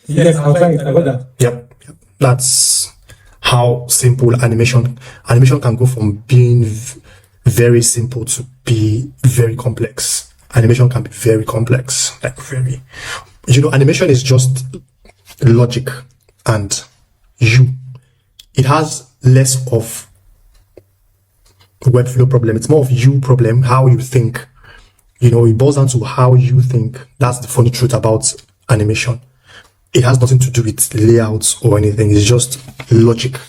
Yes, I'm trying. I got that. Yep. That's how simple animation can go from being very simple to be very complex. Animation can be very complex, like very, animation is just logic and it has less of Webflow problem. It's more of you problem, how you think. It boils down to how you think. That's the funny truth about animation. It has nothing to do with layouts or anything. It's just logic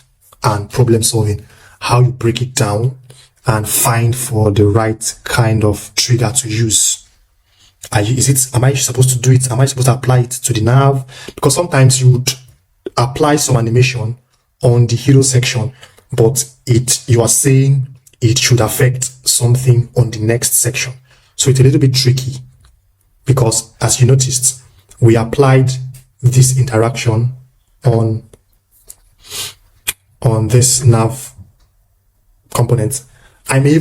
and problem solving. How you break it down and find for the right kind of trigger to use. Am I supposed to do it? Am I supposed to apply it to the nav? Because sometimes you would apply some animation on the hero section, but you are saying it should affect something on the next section. So it's a little bit tricky because, as you noticed, we applied this interaction on this nav component. I may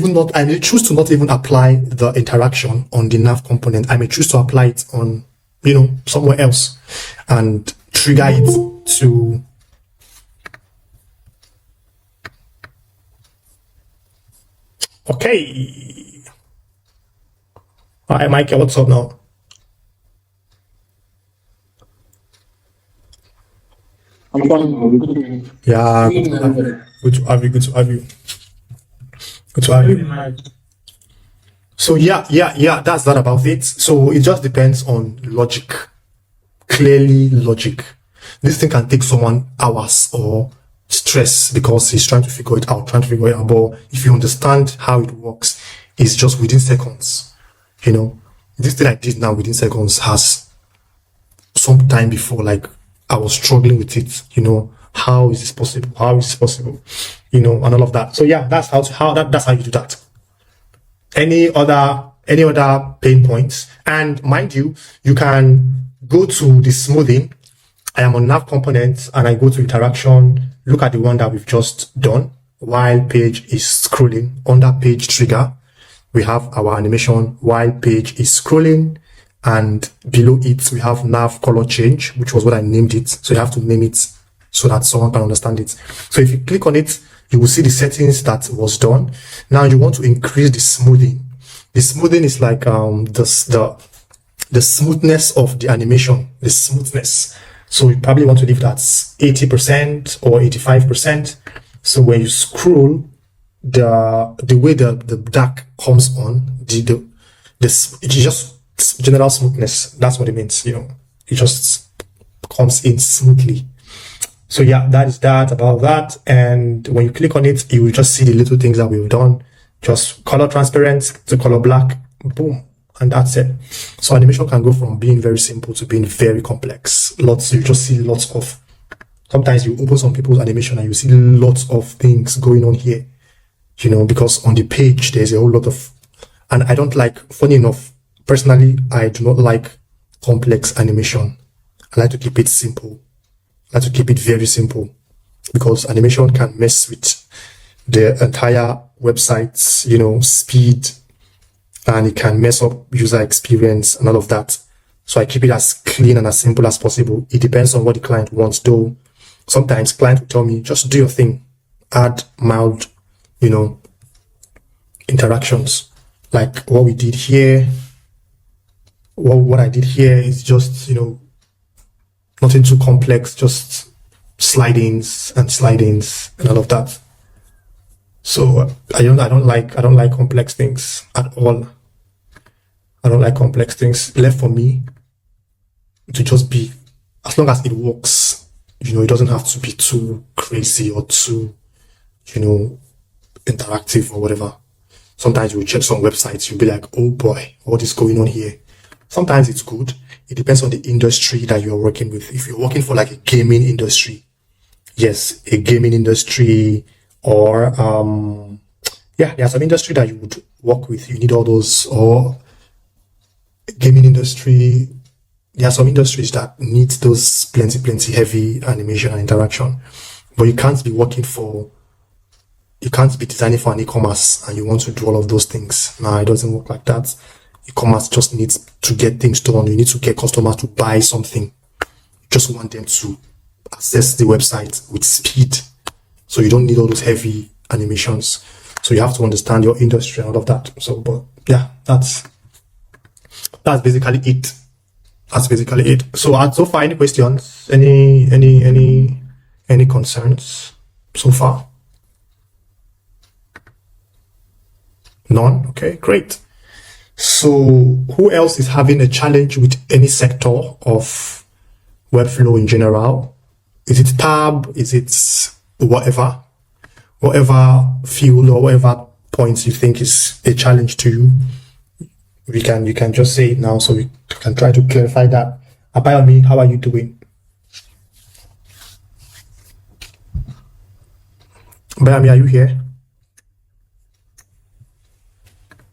choose to not even apply the interaction on the nav component. I may choose to apply it on, somewhere else and trigger it to okay. Hi, Michael, what's up now? I'm fine. Yeah, good to have you. Good to have you. Good to have you. So yeah, that's that about it. So it just depends on logic. Clearly logic. This thing can take someone hours or stress because he's trying to figure it out. But if you understand how it works, it's just within seconds. This thing I did now within seconds has some time before, like I was struggling with it, how is this possible? How is this possible? And all of that. So yeah, that's how you do that. Any other pain points? And mind you, you can go to the smoothing. I am on nav components and I go to interaction, look at the one that we've just done while page is scrolling. Under page trigger, we have our animation while page is scrolling, and below it we have nav color change, which was what I named it. So you have to name it so that someone can understand it. So if you click on it, you will see the settings that was done. Now you want to increase the smoothing. The smoothing is like the smoothness of the animation, the smoothness. So you probably want to leave that 80% or 85%. So when you scroll, the way the dark comes on, it's just general smoothness. That's what it means. It just comes in smoothly. So yeah, that is that about that. And when you click on it, you will just see the little things that we've done. Just color transparent to color black, boom, and that's it. So animation can go from being very simple to being very complex. You just see lots of, sometimes you open some people's animation and you see lots of things going on here, because on the page, there's a whole lot of, and I don't like, funny enough, personally, I do not like complex animation. I like to keep it simple. I like to keep it very simple because animation can mess with the entire website's, speed, and it can mess up user experience and all of that. So I keep it as clean and as simple as possible. It depends on what the client wants, though. Sometimes client will tell me, just do your thing, add mild, interactions. Like what we did here. What I did here is just, nothing too complex, just slide-ins and all of that. So I don't like complex things at all. I don't like complex things. Left for me to just be, as long as it works, it doesn't have to be too crazy or too, interactive or whatever. Sometimes you check some websites, you'll be like, oh boy, what is going on here? Sometimes it's good. It depends on the industry that you're working with. If you're working for like a gaming industry, yes, a gaming industry, or there's some industry that you would work with. You need all those, or gaming industry. There are some industries that need those plenty heavy animation and interaction, but you can't be designing for an e-commerce and you want to do all of those things. No, it doesn't work like that. E-commerce just needs to get things done. You need to get customers to buy something. just want them to access the website with speed. So you don't need all those heavy animations. So you have to understand your industry and all of that. So, but yeah, that's basically it. That's basically it. So, so far, any questions? Any concerns so far? None? Okay, great. So who else is having a challenge with any sector of Webflow in general? Is it tab? Is it whatever field or whatever points you think is a challenge to you? You can just say it now so we can try to clarify that. Abayomi, how are you doing? Abayomi, are you here?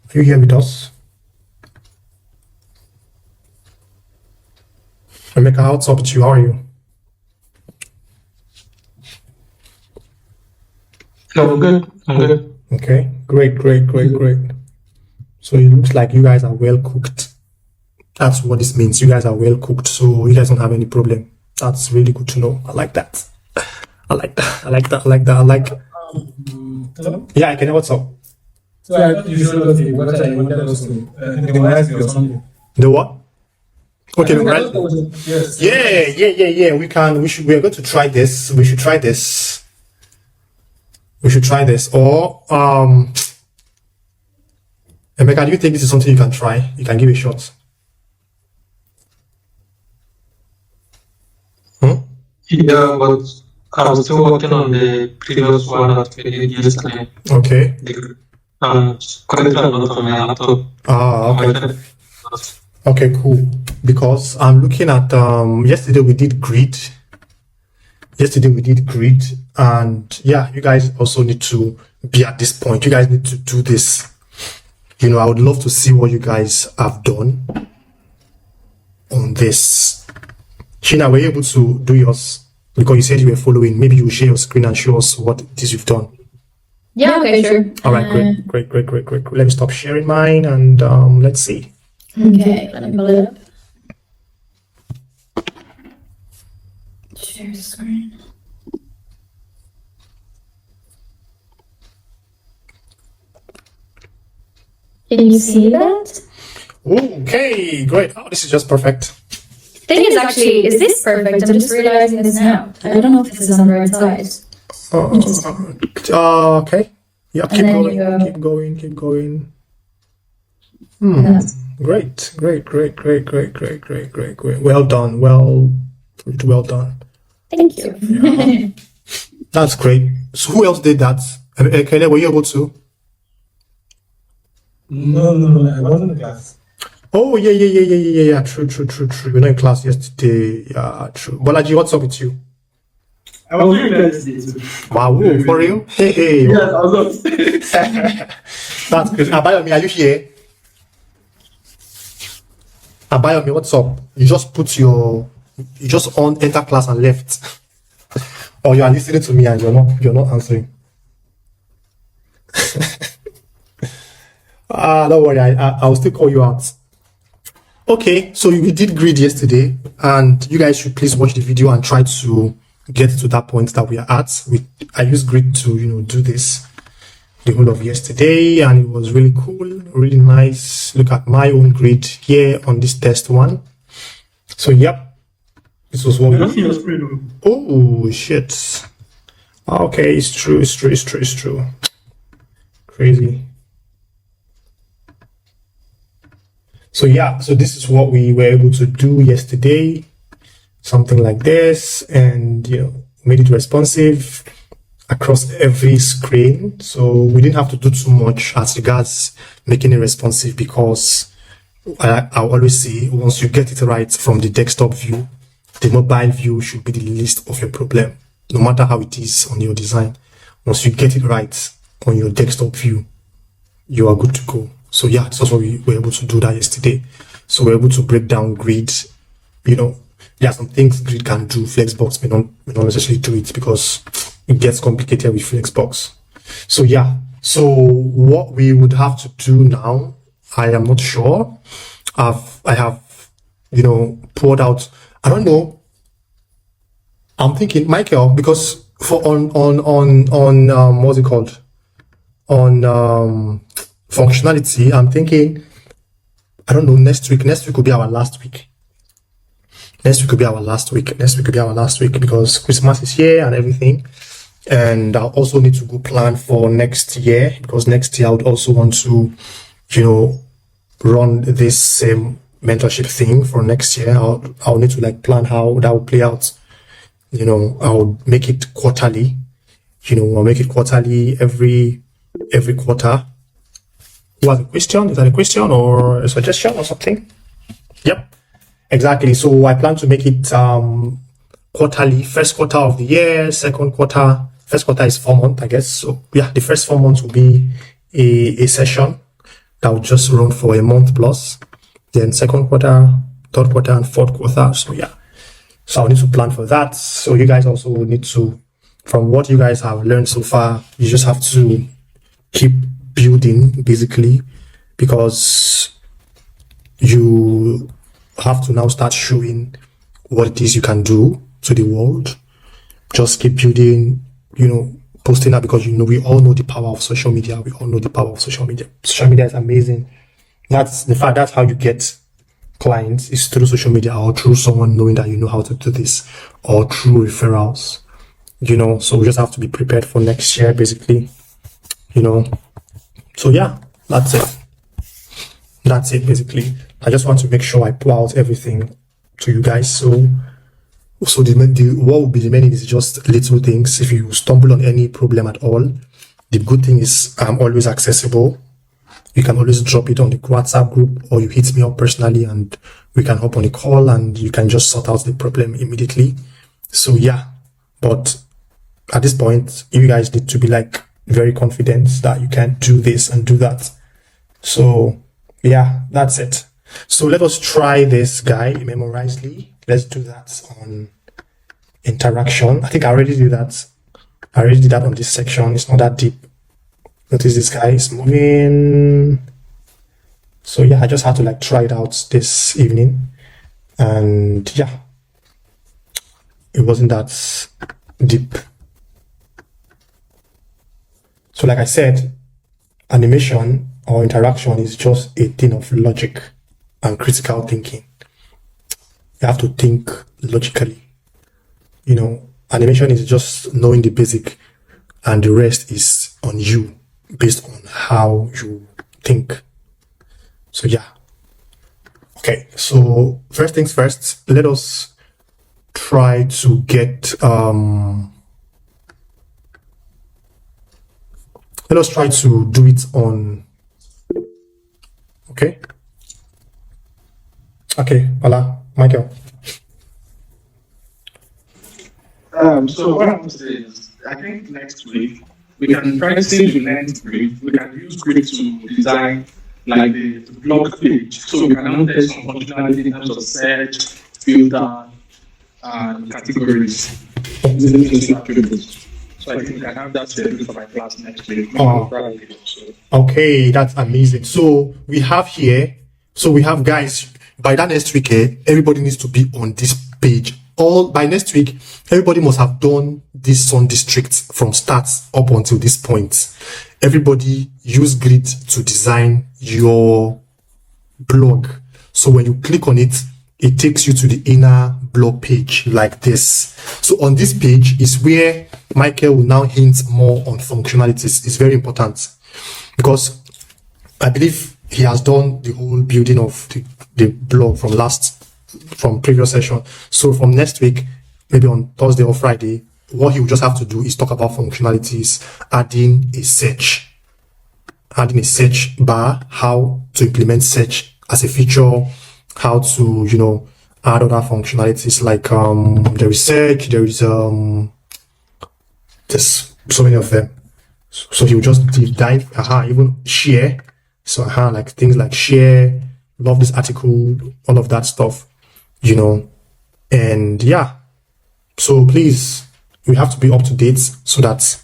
Are you here with us? Emeka, what's up with you? How are you? I'm good. I'm good. Okay, great. So it looks like you guys are well cooked. That's what this means. You guys are well cooked, so you guys don't have any problem. That's really good to know. I like that. I like. Yeah, I can. What's up? So I thought you showed us the website you wanted us to memorize or something. The what? Okay, right. Yes. Yeah. We are going to try this. We should try this. Or Emeka, do you think this is something you can try? You can give it a shot. Yeah, but I'm still working on the previous one that we did yesterday. Okay. Currently I'm not on my laptop. Okay. Okay, cool. Because I'm looking at yesterday we did grid. And yeah, you guys also need to be at this point. You guys need to do this. You know, I would love to see what you guys have done on this. Shina, were you able to do yours? Because you said you were following. Maybe you share your screen and show us what it is you've done. Yeah, okay, sure. All right, great. Let me stop sharing mine and let's see. Okay, let me pull it up. Share screen. Can you see that? Okay, great. Oh, this is just perfect. Thing is actually, is this perfect? I'm just realizing this now. I don't know if this is on the right side. Okay. Yeah, keep going. Yeah. Great. Well done. Well done. Thank you. Yeah. That's great. So who else did that? Kele, were you able to? No, I wasn't in class. Oh, yeah. True. We were in class yesterday. Yeah, true. Bolaji, what's up with you? I was doing yesterday too. Wow, for real? Hey. Yes, I was. That's good. Abayomi, are you here? Abayomi, what's up? You just on enter class and left. Or you are listening to me and you're not answering. Don't worry, I'll still call you out. Okay, so we did grid yesterday, and you guys should please watch the video and try to get to that point that we are at. I used grid to do this the whole of yesterday, and it was really cool, really nice. Look at my own grid here on this test one. So yep, this was what we. Oh shit. Okay, it's true. Crazy. So yeah, so this is what we were able to do yesterday. Something like this, and made it responsive across every screen. So we didn't have to do too much as regards making it responsive, because I always say once you get it right from the desktop view, the mobile view should be the least of your problem, no matter how it is on your design. Once you get it right on your desktop view, you are good to go. So yeah, that's what we were able to do that yesterday. So we're able to break down grid. There are some things grid can do. Flexbox may not necessarily do it because it gets complicated with Flexbox. So yeah, so what we would have to do now, I am not sure. I have poured out, I don't know I'm thinking, Michael, because for on what's it called? On functionality, I'm thinking, I don't know, next week could be our last week. Next week could be our last week. Next week could be our last week because Christmas is here and everything. And I'll also need to go plan for next year because next year I would also want to, you know, run this same mentorship thing for next year. I'll need to like plan how that will play out. You know, I'll make it quarterly. You know, I'll make it quarterly every quarter. Who has a question? Is that a question or a suggestion or something? Yep, exactly. So I plan to make it quarterly. First quarter of the year, second quarter. First quarter is 4 months, I guess. So yeah, the first 4 months will be a session that will just run for a month plus. Then second quarter, third quarter, and fourth quarter. So yeah, so I'll need to plan for that. So you guys also need to, from what you guys have learned so far, you just have to keep building basically, because you have to now start showing what it is you can do to the world. Just keep building, you know, posting that, because you know we all know the power of social media. We all know the power of social media. Social media is amazing. That's the fact. That's how you get clients, is through social media or through someone knowing that you know how to do this, or through referrals. You know, so we just have to be prepared for next year, basically. You know, so yeah, that's it. That's it, basically. I just want to make sure I pour out everything to you guys. So what will be remaining is just little things. If you stumble on any problem at all, the good thing is I'm always accessible. You can always drop it on the WhatsApp group, or you hit me up personally and we can hop on a call and you can just sort out the problem immediately. So yeah, but at this point, you guys need to be like very confident that you can do this and do that. So yeah, that's it. So let us try this guy, Memorizely. Let's do that on interaction. I think I already did that. I already did that on this section. It's not that deep. Notice this guy is moving. So yeah, I just had to like try it out this evening. And yeah, it wasn't that deep. So like I said, animation or interaction is just a thing of logic and critical thinking. You have to think logically. You know, animation is just knowing the basic, and the rest is on you based on how you think. So yeah. Okay, so first things first, let us try to get let us try to do it on. Okay, voila, Michael. So what I want to say is, I think next week we can try to see the next brief. We can use Grid to design like the blog page, so we can now test some functionality in terms of search, filter, and categories. So I think we can have that scheduled for my class next week. Okay, that's amazing. So we have guys, by that next week, everybody needs to be on this page. By next week, everybody must have done this Sun District from start up until this point. Everybody use Grid to design your blog. So when you click on it, it takes you to the inner blog page like this. So on this page is where Michael will now hint more on functionalities. It's very important because I believe he has done the whole building of the blog from previous session. So from next week, maybe on Thursday or Friday, what he will just have to do is talk about functionalities, adding a search bar, how to implement search as a feature, how to, you know, add other functionalities like there is search, there is there's so many of them. So he will just dive, even share. So like things like share, love this article, all of that stuff, you know. And yeah, so please, we have to be up to date so that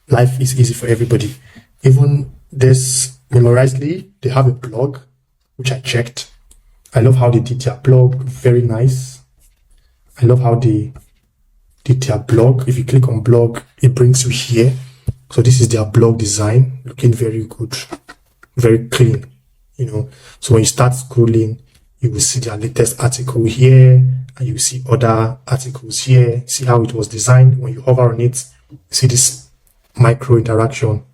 life is easy for everybody. Even this Memorizely, they have a blog which I checked. I love how they did their blog, very nice. I love how they did their blog. If you click on blog, it brings you here. So this is their blog design, looking very good, very clean, you know. So when you start scrolling, you will see their latest article here, and you see other articles here. See how it was designed. When you hover on it, you see this micro interaction.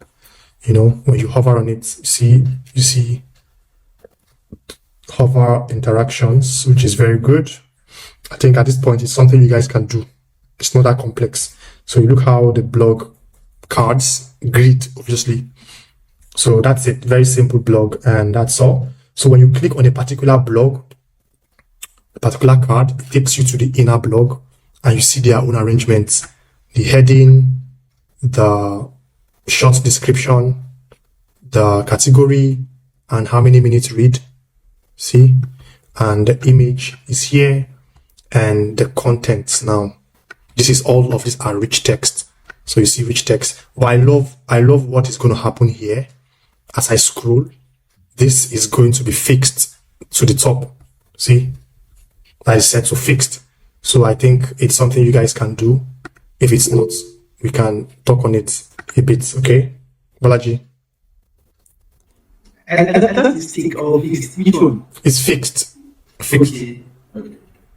You know, when you hover on it, you see hover interactions, which is very good. I think at this point, it's something you guys can do. It's not that complex. So you look how the blog cards grid, obviously. So that's it. Very simple blog, and that's all. So when you click on a particular blog, a particular card, it takes you to the inner blog, and you see their own arrangements, the heading, the short description, the category, and how many minutes read. See, and the image is here, and the contents. Now, this is all of these are rich text. So you see rich text. But I love what is going to happen here. As I scroll, this is going to be fixed to the top. See, that is set to fixed. So I think it's something you guys can do. If it's not, we can talk on it a bit. Okay, Balaji. And that is stick or fixed. Which one? It's fixed. Fixed. Okay.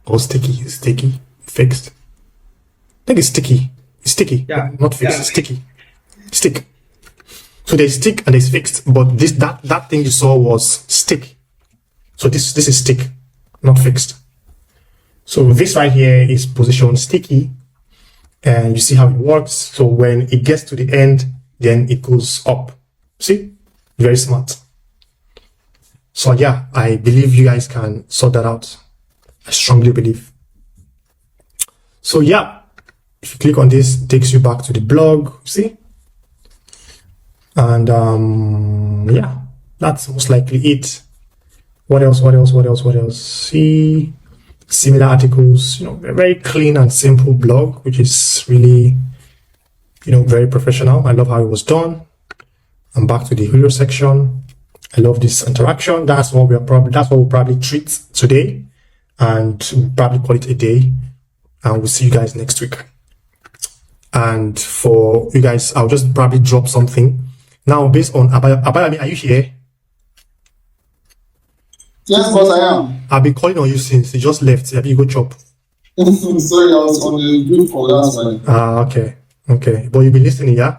Or sticky. Sticky. Fixed. I think it's sticky. It's sticky. Yeah. Not fixed. Yeah. It's sticky. Stick. So there's stick and there's fixed, but that thing you saw was stick. So this is stick, not fixed. So this right here is position sticky, and you see how it works. So when it gets to the end, then it goes up. See, very smart. So yeah, I believe you guys can sort that out. I strongly believe. So yeah, if you click on this, it takes you back to the blog. See. And yeah, that's most likely it. What else? See, similar articles, you know, very clean and simple blog, which is really, you know, very professional. I love how it was done. I'm back to the Hulu section. I love this interaction. That's what we'll probably treat today, and we'll probably call it a day. And we'll see you guys next week. And for you guys, I'll just probably drop something. Now, based on Abayami, are you here? Yes, boss, I am. I've been calling on you since you just left. Have you go chop? Sorry, I was on the group call, that's why. Okay. But you've been listening, yeah?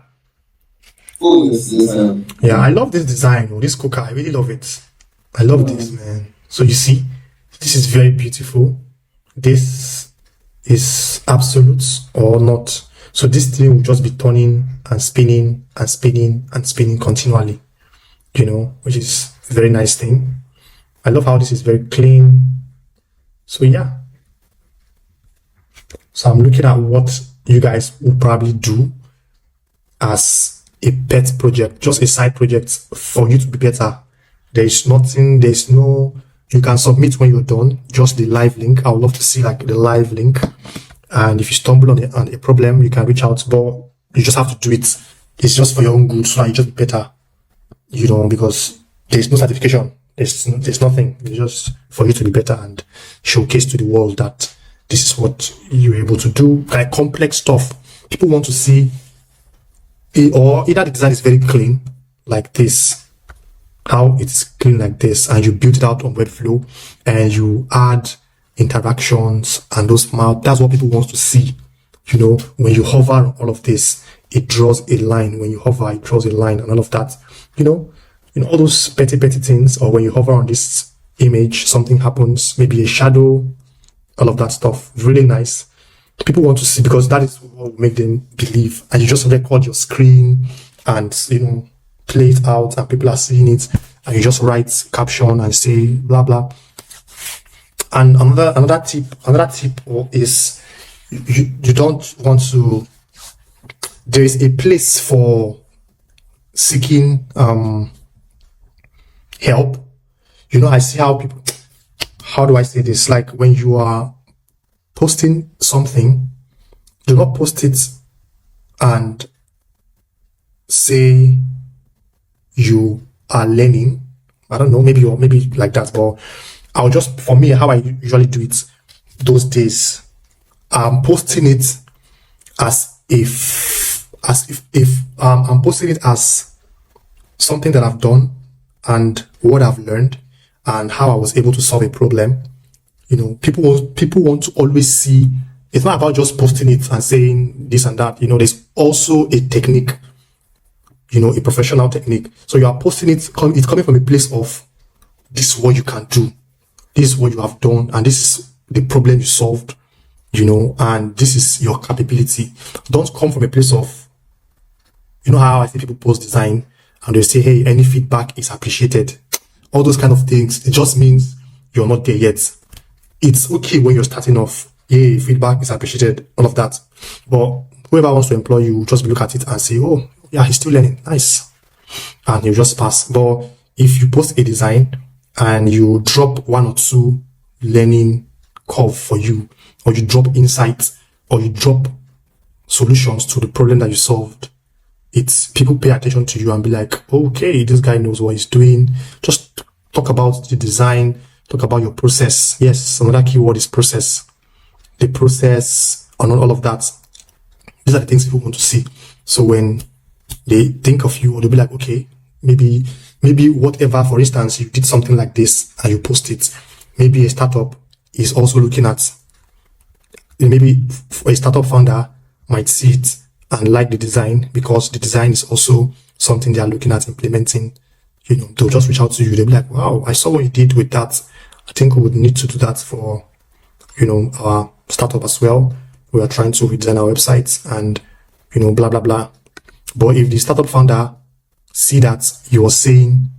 Oh, yes, I am. Yeah, I love this design, this cooker. I really love it. I love this, man. So you see, this is very beautiful. This is absolute or not. So this thing will just be turning and spinning and spinning and spinning continually, you know, which is a very nice thing. I love how this is very clean. So yeah. So I'm looking at what you guys will probably do as a pet project, just a side project for you to be better. You can submit when you're done, just the live link. I would love to see like the live link. And if you stumble on a problem, you can reach out, but you just have to do it. It's just for your own good, so you just be better, you know, because there's no certification. There's nothing. It's just for you to be better and showcase to the world that this is what you're able to do. Like complex stuff. People want to see it, or either the design is very clean, like this, how it's clean like this, and you build it out on Webflow, and you add interactions and those mouth. That's what people want to see. You know, when you hover on all of this, it draws a line. When you hover, it draws a line and all of that. You know, all those petty things. Or when you hover on this image, something happens, maybe a shadow, all of that stuff. Really nice. People want to see, because that is what will make them believe. And you just record your screen and, you know, play it out, and people are seeing it, and you just write caption and say blah blah. And another tip is you don't want to. There is a place for seeking help. You know, I see how people. How do I say this? Like when you are posting something, do not post it and say you are learning. I don't know, maybe like that, but I'll just, for me, how I usually do it those days, I'm posting it if I'm posting it as something that I've done and what I've learned and how I was able to solve a problem. You know, people want to always see. It's not about just posting it and saying this and that. You know, there's also a technique. You know, a professional technique. So you are posting it. It's coming from a place of this is what you can do. This is what you have done, and this is the problem you solved. You know, and this is your capability. Don't come from a place of, you know how I see people post design and they say, hey, any feedback is appreciated. All those kind of things. It just means you're not there yet. It's okay when you're starting off. Yeah, feedback is appreciated, all of that. But whoever wants to employ you, just look at it and say, oh, yeah, he's still learning. Nice. And you just pass. But if you post a design and you drop one or two learning curve for you, or you drop insights, or you drop solutions to the problem that you solved, it's people pay attention to you and be like, okay, this guy knows what he's doing. Just talk about the design, talk about your process. Yes, another keyword is process. The process and all of that. These are the things people want to see. So when they think of you, or they'll be like, okay, maybe whatever, for instance, you did something like this and you post it. Maybe a startup is also looking at, maybe a startup founder might see it and like the design, because the design is also something they are looking at implementing. You know, they'll just reach out to you. They'll be like, wow, I saw what you did with that. I think we would need to do that for, you know, our startup as well. We are trying to redesign our websites and, you know, blah, blah, blah. But if the startup founder see that you are saying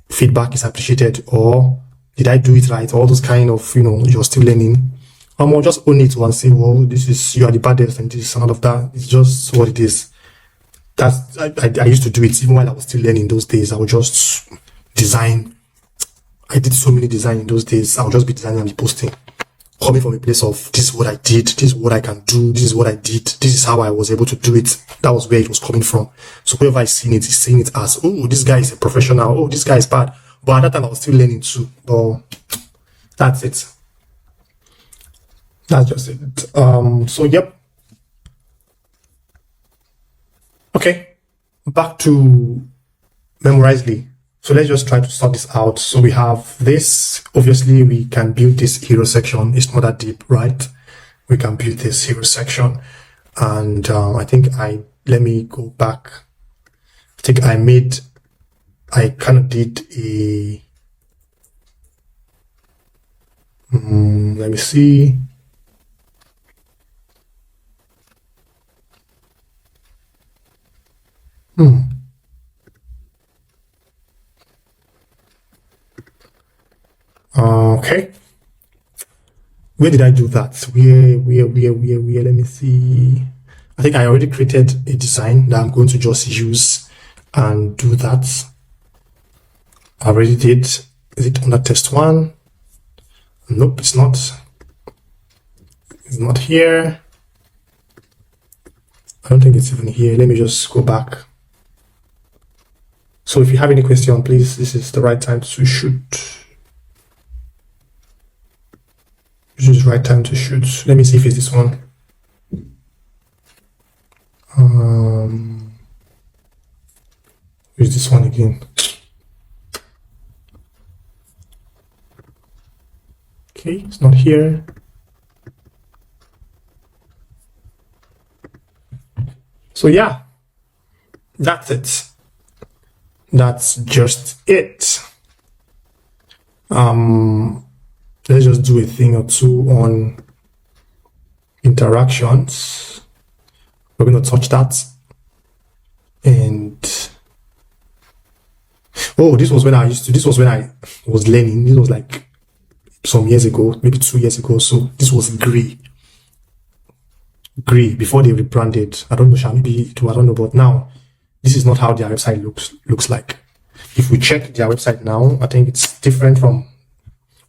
feedback is appreciated, or did I do it right? All those kind of, you know, you're still learning. Or just own it and say, well, this is, you are the baddest and this and all of that. It's just what it is. That's, I used to do it even while I was still learning those days. I would just design. I did so many design in those days. I would just be designing and be posting. Coming from a place of, this is what I did, this is what I can do, this is what I did, this is how I was able to do it. That was where it was coming from. So whoever is seeing it is seeing it as, oh, this guy is a professional, oh, this guy is bad. But at that time I was still learning too. But that's it. That's just it. So yep. Okay. Back to Memorizely. So let's just try to sort this out. So we have this. Obviously, we can build this hero section. It's not that deep, right? We can build this hero section. And I think let me go back. I think I kind of did a, let me see. Okay. Where did I do that? Where? Let me see. I think I already created a design that I'm going to just use and do that. I already did. Is it under test one? Nope, it's not. It's not here. I don't think it's even here. Let me just go back. So if you have any question, please, this is the right time to shoot. This is the right time to shoot. Let me see if it's this one. Where's this one again? Okay, it's not here. So yeah, that's it. That's just it. Let's just do a thing or two on interactions. We're going to touch that. And oh, this was when I was learning. This was like some years ago, maybe 2 years ago. So this was Grey before they rebranded. I don't know, maybe it was, I don't know, but now this is not how their website looks like. If we check their website now, I think it's different from,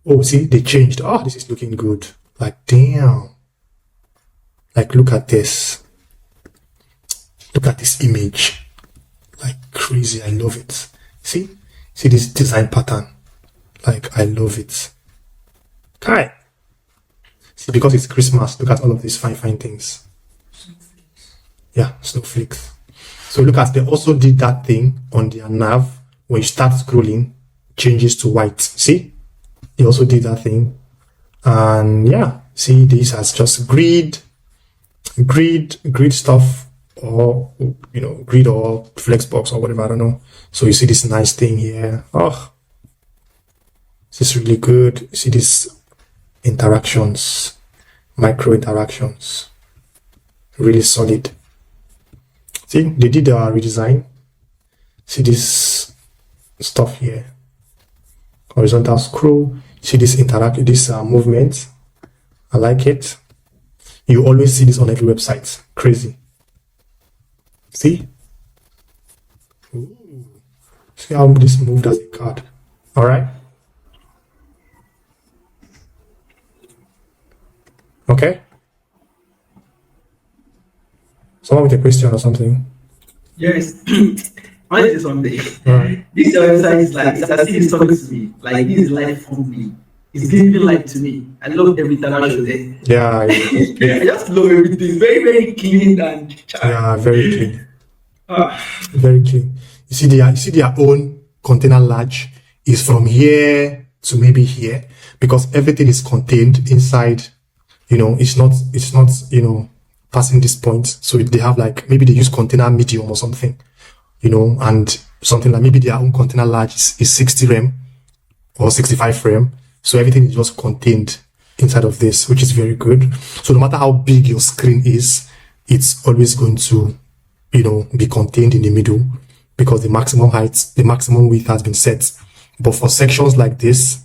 oh, see, they changed. Oh, this is looking good. Like, damn. Like, look at this. Look at this image. Like, crazy. I love it. See this design pattern. Like, I love it. Okay. See, because it's Christmas, look at all of these fine things. Yeah, snowflakes. So look at, they also did that thing on their nav. When you start scrolling, changes to white. See? They also did that thing. And yeah, see, this has just grid stuff, or grid or flexbox or whatever, I don't know. So you see this nice thing here. Oh, this is really good. You see these interactions, micro interactions, really solid. See, they did a redesign. See this stuff here, horizontal scroll. See this movement. I like it. You always see this on every website. Crazy. See? Ooh. See how this moved as a card. All right. Okay. Someone with a question or something. Yes. I want to say something. Alright. This website is like, it's as if it's talking to me. Like, this is life for me. It's giving life to me. I love every interaction there. Yeah. I just love everything. It's very, very clean and Yeah, very clean. Ah. Very clean. You see their own container large is from here to maybe here, because everything is contained inside. It's not passing this point. So they have like, maybe they use container medium or something, and something like maybe their own container large is 60 rem or 65 rem. So everything is just contained inside of this, which is very good. So no matter how big your screen is, it's always going to, be contained in the middle, because the maximum width has been set. But for sections like this,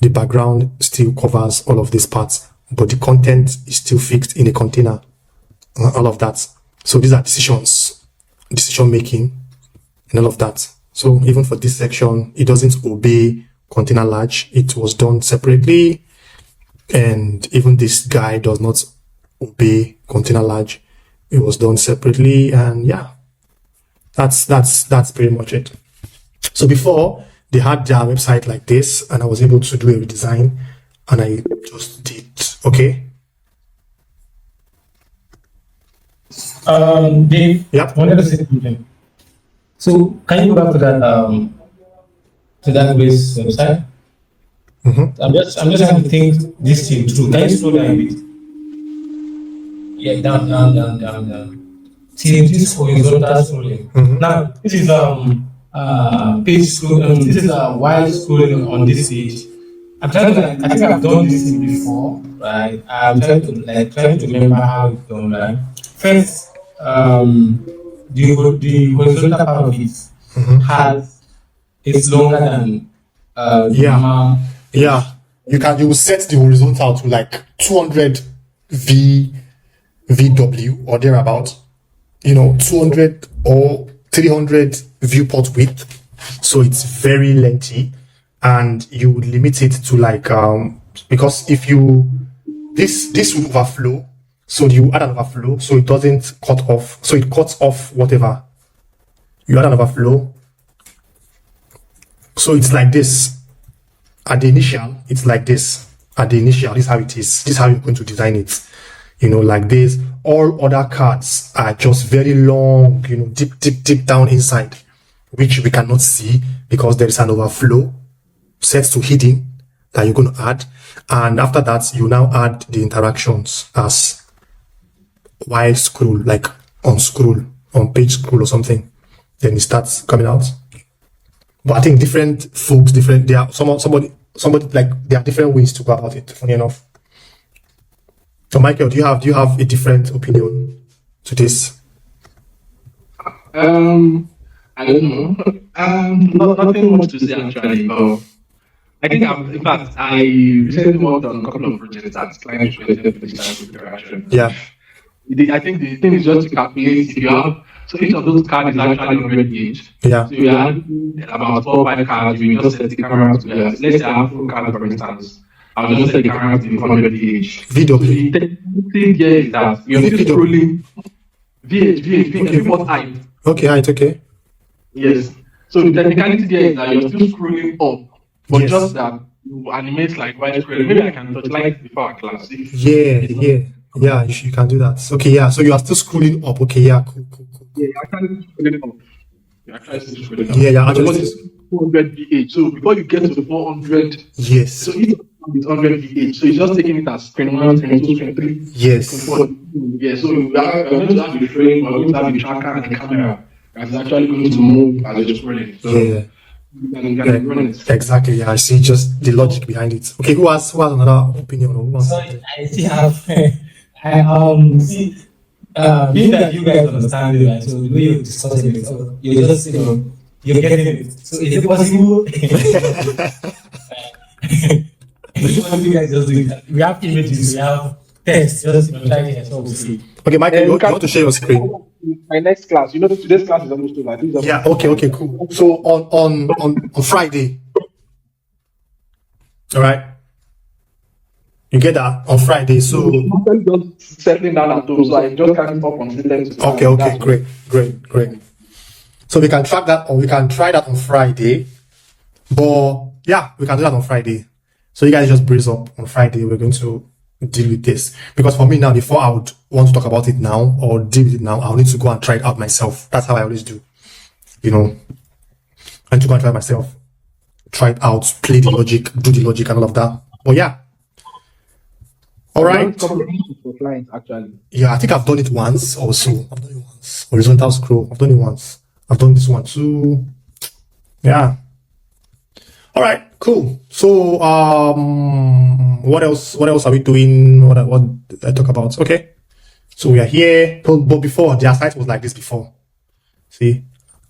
the background still covers all of these parts, but the content is still fixed in a container, all of that. So these are decision making and all of that. So even for this section, it doesn't obey container large. It was done separately. And even this guy does not obey container large. It was done separately. And yeah, that's pretty much it. So before, they had their website like this, and I was able to do a redesign, and I just did. Okay. Dave, Yep. I wanted to say something. So can you go back to that base website? Mm-hmm. I'm just trying to think this thing through. Can you scroll down a bit? Yeah, down. See, this horizontal scrolling. Mm-hmm. Now this is page scrolling. This is while scrolling on this page. I'm trying to I think I've done this thing before, right? I'm trying to remember how it's done, right? First, the horizontal part of it has it's longer than normal. Yeah, you will set the horizontal to like 200 VW or thereabout, 200 or 300 viewport width. So it's very lengthy, and you would limit it to like, because if this will overflow, so you add an overflow, so it doesn't cut off, so it cuts off whatever. You add an overflow, so it's like this. At the initial, it's like this. At the initial, this is how it is. This is how you're going to design it. Like this. All other cards are just very long, deep down inside, which we cannot see because there is an overflow set to hidden that you're going to add. And after that, you now add the interactions as while scroll, like on page scroll or something. Then it starts coming out. But I think different folks, there are somebody like there are different ways to go about it, funny enough. So Michael, do you have a different opinion to this? I don't know. Nothing much to say actually. I think in fact, I recently worked on a couple of projects that's client related to digital interaction. Yeah. I think the thing is just to calculate if you have, so each of those cards is actually 100 gauge. Yeah. So you have about 4 or 5 cards, you just set the camera to, let's say I have 4 cards for instance. I'll just set the camera to 100 gauge. VW. So the thing here is that you're still scrolling VH, what type? Okay, it's okay. Yes. So the technicality there is that you're still scrolling up, but Yes. just that you animate like white scrolling. Maybe I can touch light before our class. Yeah. Yeah, you can do that. Okay, yeah. So you are still scrolling up. Okay, yeah, cool. Yeah, you're actually scrolling up. You're actually still scrolling up. Yeah, yeah, Because actually, it's 400 VH. So before you get to the 400, yes, so each of is 100 VH. So it's just taking it as screen 1, screen 2, screen 3, yes. screen 4. Yeah, so we're going to have the frame, we're going to have the tracker and the camera. That's actually going to move as you're scrolling. So Yeah. you can run it. Exactly. Yeah, I see just the logic behind it. Okay, who has another opinion? Or who wants So something? I still have, see, being that you guys understand it, right? So the way you're discussing it, so you're just, you're getting it. So is it possible? Is it possible you guys just doing that? We have images, we have text, just trying to yourself to see. Okay, Michael, you want to share your screen? My next class, today's class is almost over. Yeah. Okay. Cool. So on Friday, all right. You get that on Friday. So I'm just settling down at home, so I just can't talk consistently. okay, great. So we can track that, or we can try that on Friday. But yeah, we can do that on Friday. So you guys just brace up on Friday. We're going to deal with this, because for me now, before I would want to talk about it now or deal with it now, I'll need to go and try it out myself. That's how I always do. I need to go and try it myself, try it out, play the logic, do the logic and all of that. But yeah. All right. For clients, actually. Yeah, I think I've done it once or so. I've done it once. Horizontal scroll. I've done it once. I've done this one too. Yeah. All right. Cool. So, what else are we doing? What did I talk about? Okay. So we are here. But before, their site was like this before. See,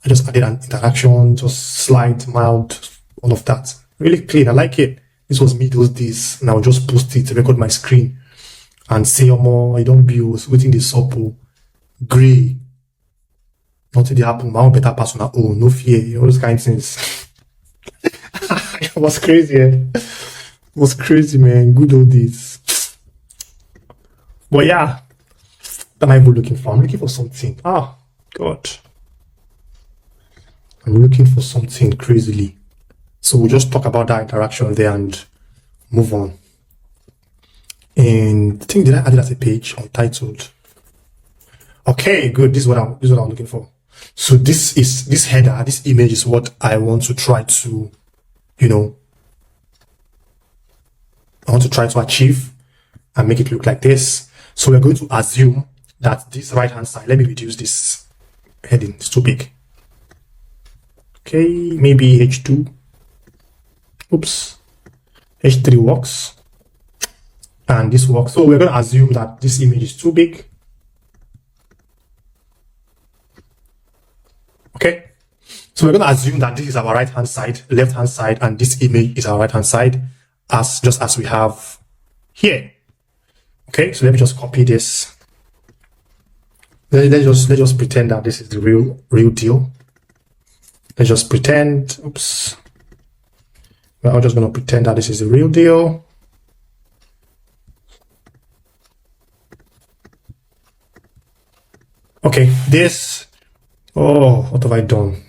I just added an interaction, just slide, mild, all of that. Really clean. I like it. This was me those days. Now just post it, record my screen, and say more. I don't be waiting the supple, gray. Nothing they happen. My own better person. Oh, no fear. All those kind of things. It was crazy. It was crazy, man. Good old days. But yeah, what am I even looking for? I'm looking for something. Ah, God. I'm looking for something crazily. So we'll just talk about that interaction there and move on. And I think, did I add it as a page untitled? Okay, good. This is what I'm looking for. So this header, this image is what I want to try to, I want to try to achieve and make it look like this. So we're going to assume that this right hand side, let me reduce this heading, it's too big. Okay, maybe H2. Oops. H3 works. And this works. So we're going to assume that this image is too big. Okay. So we're going to assume that this is our right hand side, left hand side, and this image is our right hand side, just as we have here. Okay, so let me just copy this. Let's just pretend that this is the real deal. Let's just pretend. Oops. We're just going to pretend that this is the real deal. Okay, this. Oh, what have I done?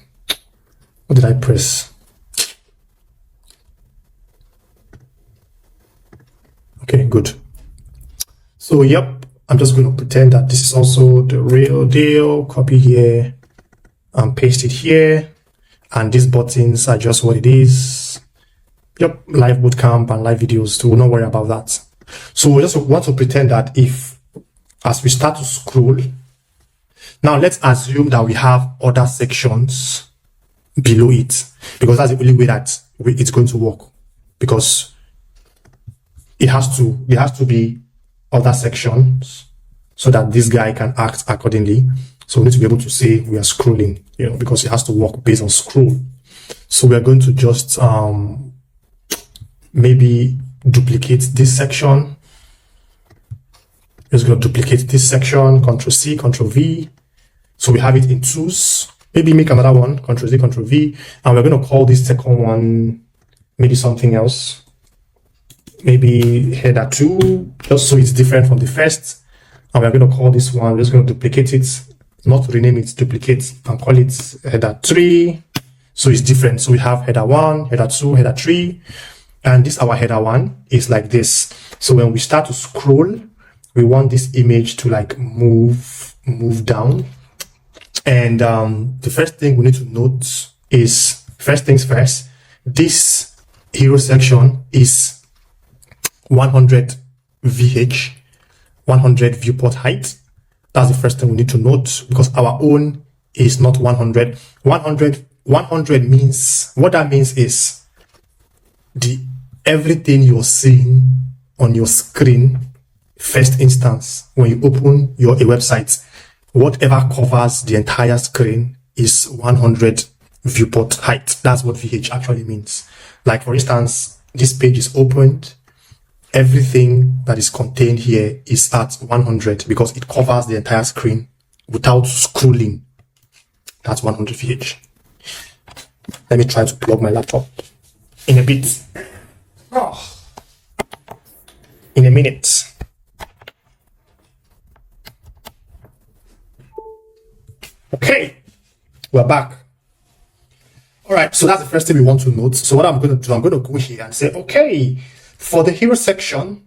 What did I press? Okay, good. So, yep, I'm just going to pretend that this is also the real deal. Copy here and paste it here. And these buttons are just what it is. Yep, live bootcamp and live videos too. Don't worry about that. So we just want to pretend that as we start to scroll, now let's assume that we have other sections below it, because that's the only way that it's going to work, because there has to be other sections so that this guy can act accordingly. So we need to be able to say we are scrolling, because it has to work based on scroll. So we are going to just maybe duplicate this section. Just going to duplicate this section, Ctrl C, Ctrl V. So we have it in twos. Maybe make another one, Ctrl Z, Ctrl V. And we're going to call this second one maybe something else. Maybe header 2, just so it's different from the first. And we're going to call this one, we're just going to duplicate it, not rename it, duplicate, and call it header 3. So it's different. So we have header 1, header 2, header 3. And this, our header 1, is like this. So when we start to scroll, we want this image to like move down. And the first thing we need to note is, first things first, this hero section is 100 VH, 100 viewport height. That's the first thing we need to note, because our own is not 100. 100 means, what that means is everything you're seeing on your screen, first instance, when you open a website, whatever covers the entire screen is 100 viewport height. That's what VH actually means. Like, for instance, this page is opened, everything that is contained here is at 100 because it covers the entire screen without scrolling. That's 100 VH. Let me try to plug my laptop in a bit. In a minute. Okay, we're back. All right, so that's the first thing we want to note. So what I'm going to do, I'm going to go here and say, okay, for the hero section,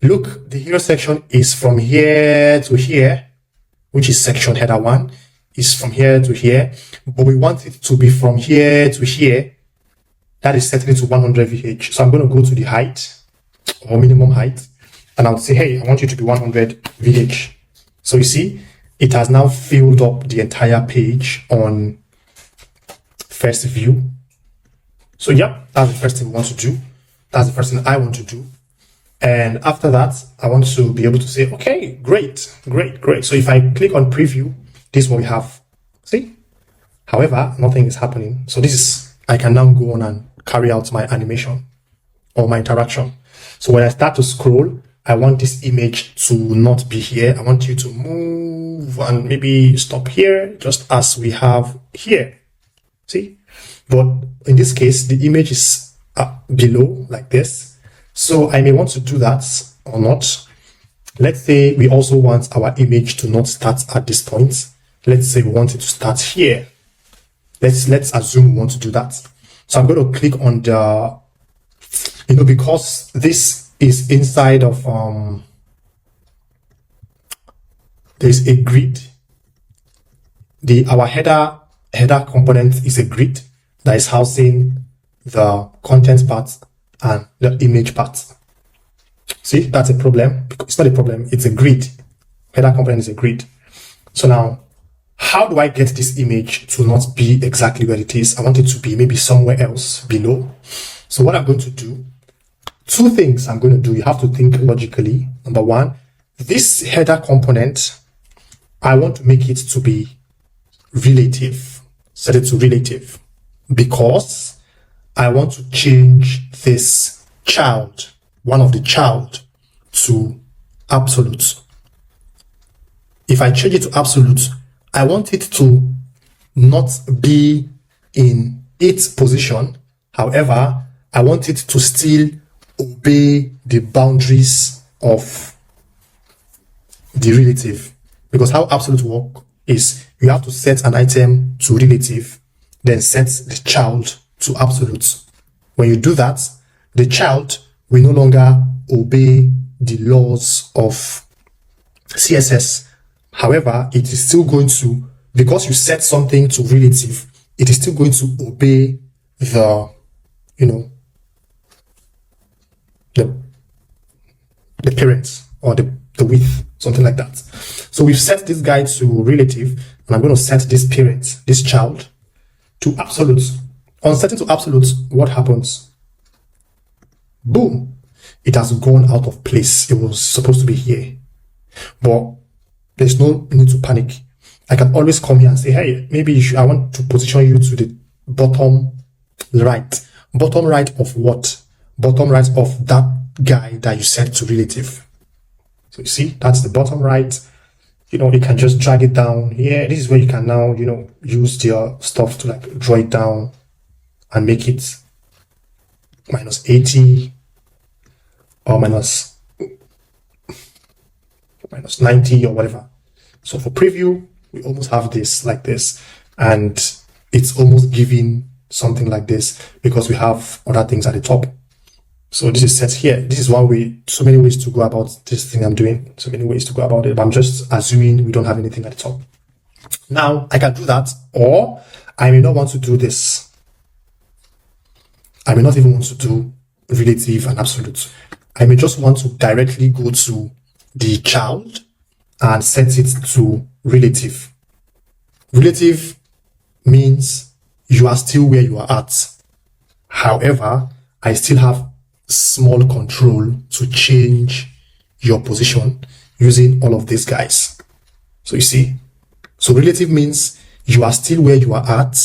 look, the hero section is from here to here, which is section header 1, is from here to here, but we want it to be from here to here. That is setting it to 100 VH. So I'm going to go to the height, or minimum height, and I'll say, hey, I want you to be 100 VH. So you see, it has now filled up the entire page on first view. So yeah, that's the first thing we want to do. That's the first thing I want to do. And after that, I want to be able to say, okay, great. So if I click on preview, this is what we have. See? However, nothing is happening. So this is, I can now go on and carry out my animation or my interaction. So when I start to scroll, I want this image to not be here. I want you to move and maybe stop here, just as we have here. See? But in this case, the image is below like this. So I may want to do that or not. Let's say we also want our image to not start at this point. Let's say we want it to start here. Let's assume we want to do that. So I'm going to click on the, because this is inside of, there's a grid. Our header component is a grid that is housing the content part and the image part. See, that's a problem. It's not a problem, it's a grid. Header component is a grid. So now, how do I get this image to not be exactly where it is? I want it to be maybe somewhere else below. So what I'm going to do, two things I'm going to do. You have to think logically. Number one, this header component, I want to make it to be relative. Set it to relative because I want to change this child, one of the child, to absolute. If I change it to absolute, I want it to not be in its position. However, I want it to still obey the boundaries of the relative. Because how absolute work is, you have to set an item to relative, then set the child to absolute. When you do that, the child will no longer obey the laws of CSS. However, it is still going to, because you set something to relative, it is still going to obey the, the parents or the width, something like that. So we've set this guy to relative, and I'm going to set this parent, this child, to absolute. On setting to absolute, what happens? Boom! It has gone out of place. It was supposed to be here. But there's no need to panic. I can always come here and say, hey, maybe I want to position you to the bottom right. Bottom right of what? Bottom right of that guy that you set to relative. So you see, that's the bottom right. You can just drag it down here. This is where you can now, use your stuff to like draw it down and make it minus 80 or minus 90 or whatever. So for preview, we almost have this like this, and it's almost giving something like this because we have other things at the top. So this is set here. This is one way, so many ways to go about this thing I'm doing. So many ways to go about it, but I'm just assuming we don't have anything at the top. Now I can do that, or I may not want to do this. I may not even want to do relative and absolute. I may just want to directly go to the child and set it to relative. Relative means you are still where you are at. However, I still have small control to change your position using all of these guys. So you see, so relative means you are still where you are at,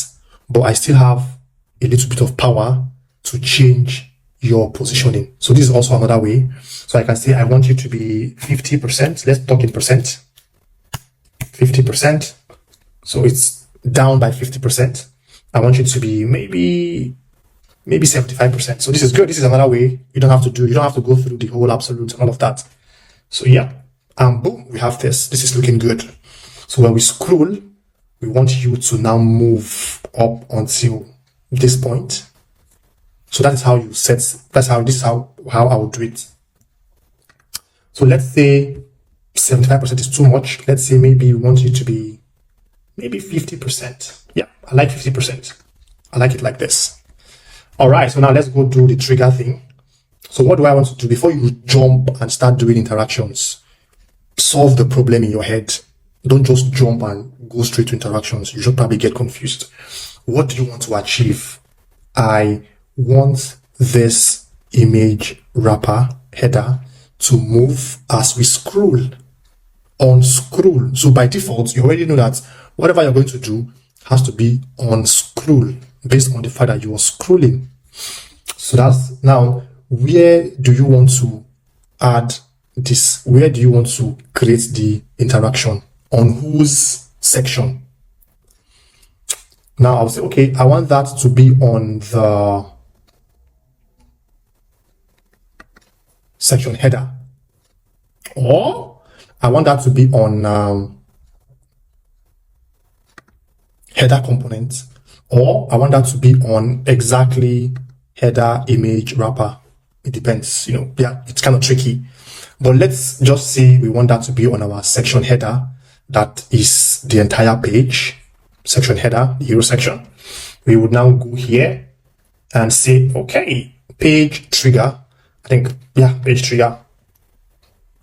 but I still have a little bit of power to change your positioning. So this is also another way. So I can say I want you to be 50%. Let's talk in percent. 50%. So it's down by 50%. I want you to be maybe 75%. So this is good. This is another way. You don't have to go through the whole absolute and all of that. So yeah, and boom, we have this. This is looking good. So when we scroll, we want you to now move up until this point. So that is how you set, this is how I would do it. So let's say 75% is too much. Let's say maybe we want you to be maybe 50%. Yeah, I like 50%. I like it like this. All right, so now let's go do the trigger thing. So what do I want to do? Before you jump and start doing interactions, solve the problem in your head. Don't just jump and go straight to interactions. You should probably get confused. What do you want to achieve? I want this image wrapper header to move as we scroll. On scroll. So by default, you already know that whatever you're going to do has to be on scroll based on the fact that you are scrolling. So that's now, where do you want to add this? Where do you want to create the interaction? On whose section? Now I'll say, okay, I want that to be on the section header, or I want that to be on header component, or I want that to be on exactly header image wrapper. It depends, yeah, it's kind of tricky, but let's just say we want that to be on our section header. That is the entire page, section header, the hero section. We would now go here and say, okay, page trigger. I think, yeah, page trigger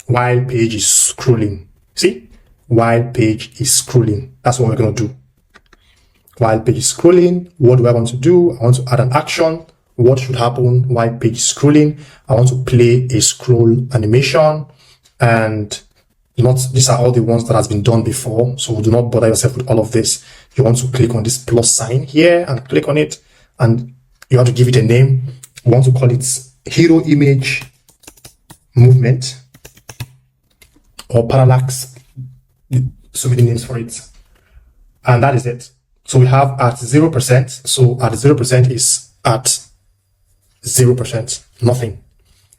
while page is scrolling. See, while page is scrolling. That's what we're going to do. While page is scrolling, what do I want to do? I want to add an action. What should happen while page is scrolling? I want to play a scroll animation, and these are all the ones that has been done before. So do not bother yourself with all of this. You want to click on this plus sign here and click on it, and you have to give it a name. You want to call it hero image movement or parallax. So many names for it. And that is it. So we have at 0%. So at 0% is at 0%, nothing.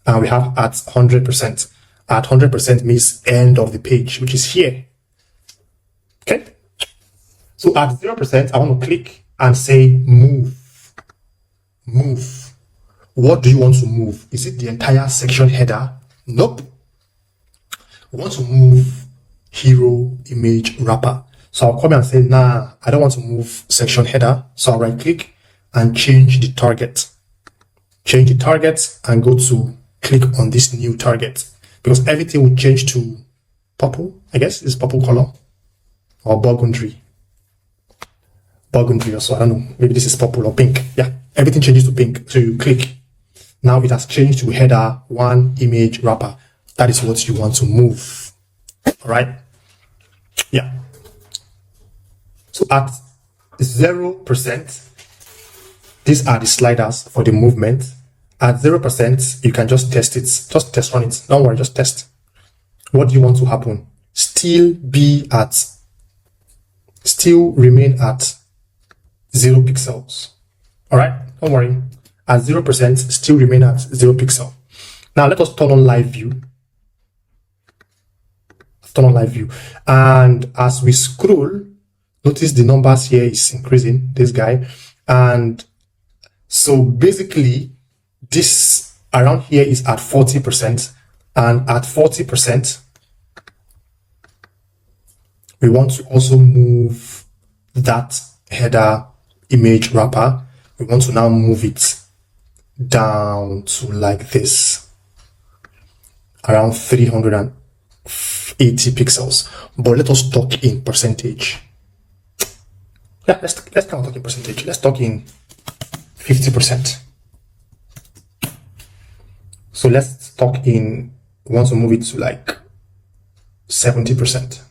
And we have at 100%. At 100% means end of the page, which is here. Okay. So at 0%, I want to click and say move. Move. What do you want to move? Is it the entire section header? Nope. We want to move hero image wrapper. So I'll come and say, nah, I don't want to move section header. So I'll right click and change the target. Change the target and go to click on this new target, because everything will change to purple. I guess it's purple color or burgundy. Burgundy also, I don't know. Maybe this is purple or pink. Yeah, everything changes to pink. So you click. Now it has changed to header one image wrapper. That is what you want to move. All right. Yeah. So at 0%, these are the sliders for the movement. At 0%, you can just test it. Just test run it. Don't worry, just test. What do you want to happen? Still remain at 0 pixels. All right, don't worry. At 0%, still remain at 0 pixel. Now let us turn on live view. Turn on live view. And as we scroll, notice the numbers here is increasing, this guy. And so basically, this around here is at 40%, and at 40%, we want to also move that header image wrapper. We want to now move it down to like this, around 380 pixels. But let us talk in percentage. Yeah, let's not talk in percentage. Let's talk in 50%. So let's talk in, we want to move it to like 70%.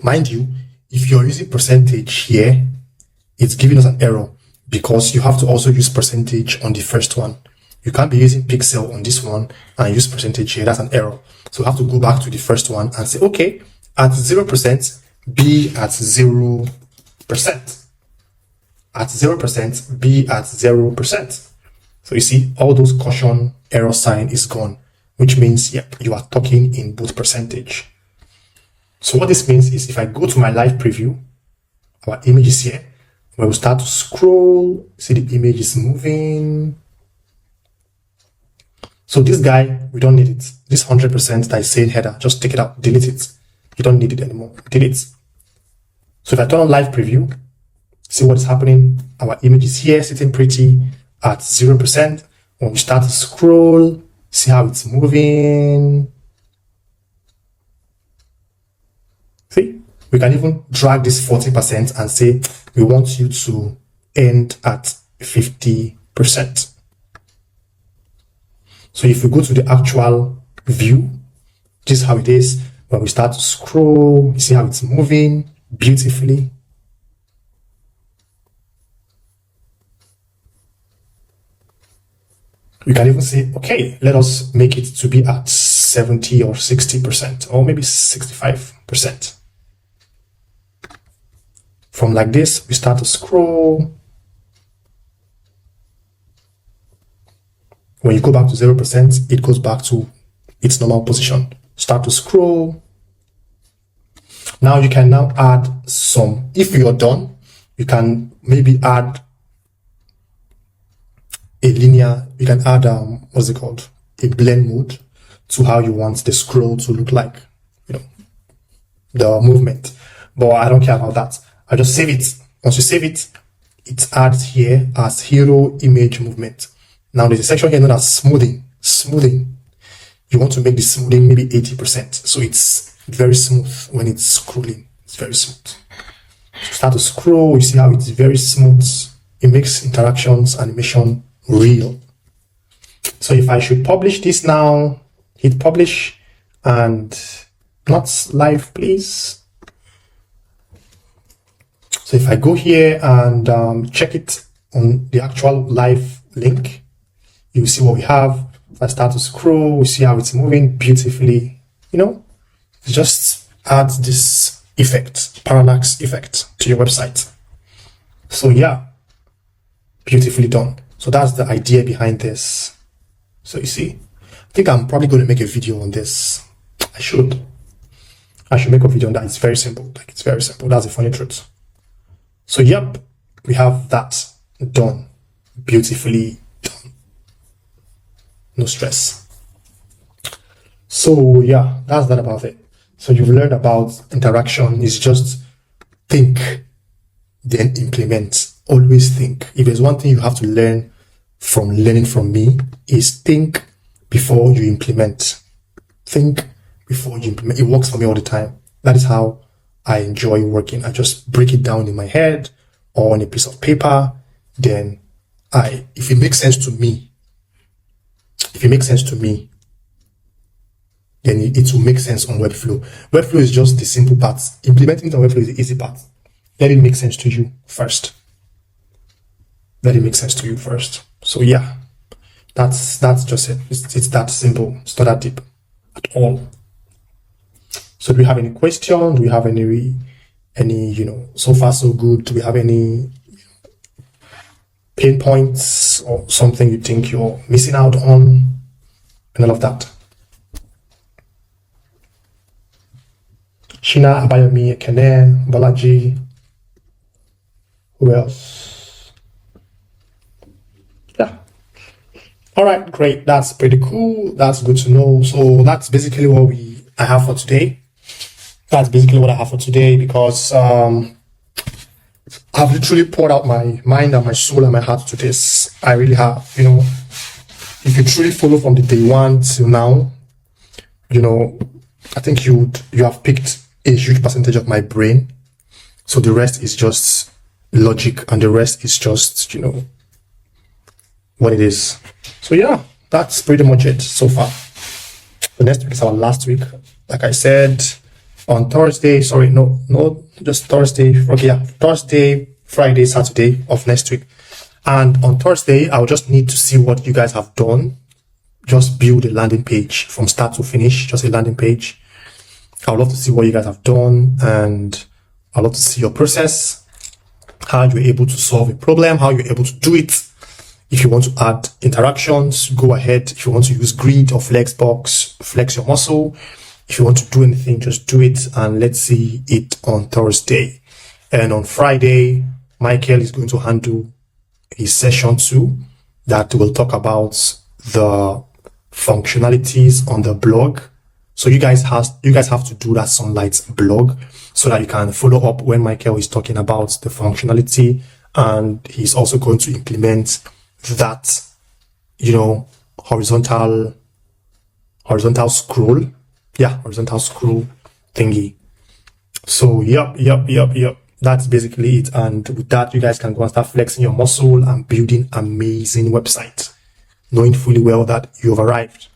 Mind you, if you're using percentage here, it's giving us an error because you have to also use percentage on the first one. You can't be using pixel on this one and use percentage here. That's an error. So we have to go back to the first one and say, okay, at 0%, be at 0%. At 0%, be at 0%. So you see, all those caution error sign is gone, which means, yep, you are talking in both percentage. So what this means is if I go to my live preview, our image is here, when we start to scroll, see the image is moving. So this guy, we don't need it. This 100% that is saying header, just take it out, delete it. You don't need it anymore, delete. So if I turn on live preview, see what is happening. Our image is here, sitting pretty at 0%. When we start to scroll, see how it's moving. See, we can even drag this 40% and say, we want you to end at 50%. So if we go to the actual view, this is how it is. When we start to scroll, you see how it's moving beautifully. You can even say, okay, let us make it to be at 70 or 60%, or maybe 65%. From like this, we start to scroll. When you go back to 0%, it goes back to its normal position. Start to scroll. Now you can now add some, if you're done, you can maybe add a linear, you can add, what's it called? A blend mode to how you want the scroll to look like, you know, the movement. But I don't care about that. I just save it. Once you save it, it adds here as hero image movement. Now there's a section here known as smoothing. Smoothing. You want to make the smoothing maybe 80%. So it's very smooth when it's scrolling. It's very smooth. So start to scroll, you see how it's very smooth. It makes interactions, animation real. So if I should publish this now, hit publish and not live, please. So if I go here and check it on the actual live link, you will see what we have. If I start to scroll, we see how it's moving beautifully. You know, it just adds this effect, parallax effect to your website. So yeah, beautifully done. So that's the idea behind this. So you see, I think I'm probably going to make a video on this. I should make a video on that. It's very simple. Like, it's very simple. That's the funny truth. So yep, we have that done. Beautifully done. No stress. So yeah, that's that about it. So you've learned about interaction. It's just think, then implement. Always think. If there's one thing you have to learn from learning from me, is think before you implement. Think before you implement. It works for me all the time. That is how I enjoy working. I just break it down in my head or on a piece of paper. Then if it makes sense to me, then it will make sense on Webflow. Webflow is just the simple part. Implementing it on Webflow is the easy part. Let it make sense to you first. Let it make sense to you first. So yeah, that's just it. It's that simple. It's not that deep at all. So do we have any question? Do we have any, you know, so far so good? Do we have any pain points or something you think you're missing out on? And all of that. Shina, Abayomi, Ekene, Balaji. Who else? Yeah. All right, great. That's pretty cool. That's good to know. So that's basically what I have for today. That's basically what I have for today because I've literally poured out my mind and my soul and my heart to this. I really have. If you truly follow from the day one till now, I think you have picked a huge percentage of my brain. So the rest is just logic and the rest is just, what it is. So yeah, that's pretty much it so far. The next week is our last week. Like I said, on Thursday, just Thursday. Okay, yeah, Thursday, Friday, Saturday of next week. And on Thursday, I'll just need to see what you guys have done. Just build a landing page from start to finish, just a landing page. I would love to see what you guys have done, and I'd love to see your process, how you're able to solve a problem, how you're able to do it. If you want to add interactions, go ahead. If you want to use grid or flexbox, flex your muscle. If you want to do anything, just do it, and let's see it on Thursday. And on Friday, Michael is going to handle his session 2 that will talk about the functionalities on the blog. So you guys have to do that Sunlight blog so that you can follow up when Michael is talking about the functionality, and he's also going to implement that, horizontal scroll. Yeah, horizontal scroll thingy. So yep. That's basically it. And with that, you guys can go and start flexing your muscle and building amazing websites, knowing fully well that you've arrived.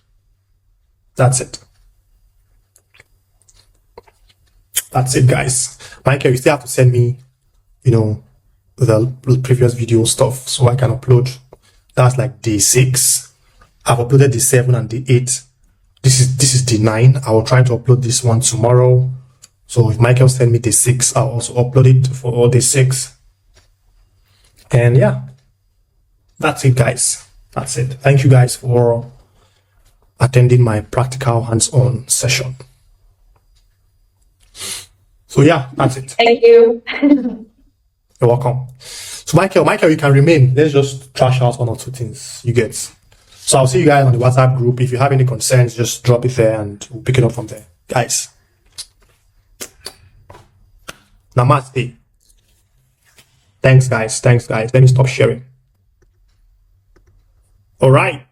That's it. That's it, guys. Michael, you still have to send me, the previous video stuff so I can upload. That's like day 6. I've uploaded day 7 and day 8. This is day 9. I will try to upload this one tomorrow. So if Michael send me day 6, I'll also upload it for all day 6. And yeah, that's it, guys. That's it. Thank you guys for attending my practical hands-on session. So yeah, that's it. Thank you. You're welcome. So Michael, you can remain. Let's just trash out 1 or 2 things you get. So I'll see you guys on the WhatsApp group. If you have any concerns, just drop it there and we'll pick it up from there. Guys. Namaste. Thanks, guys. Let me stop sharing. All right.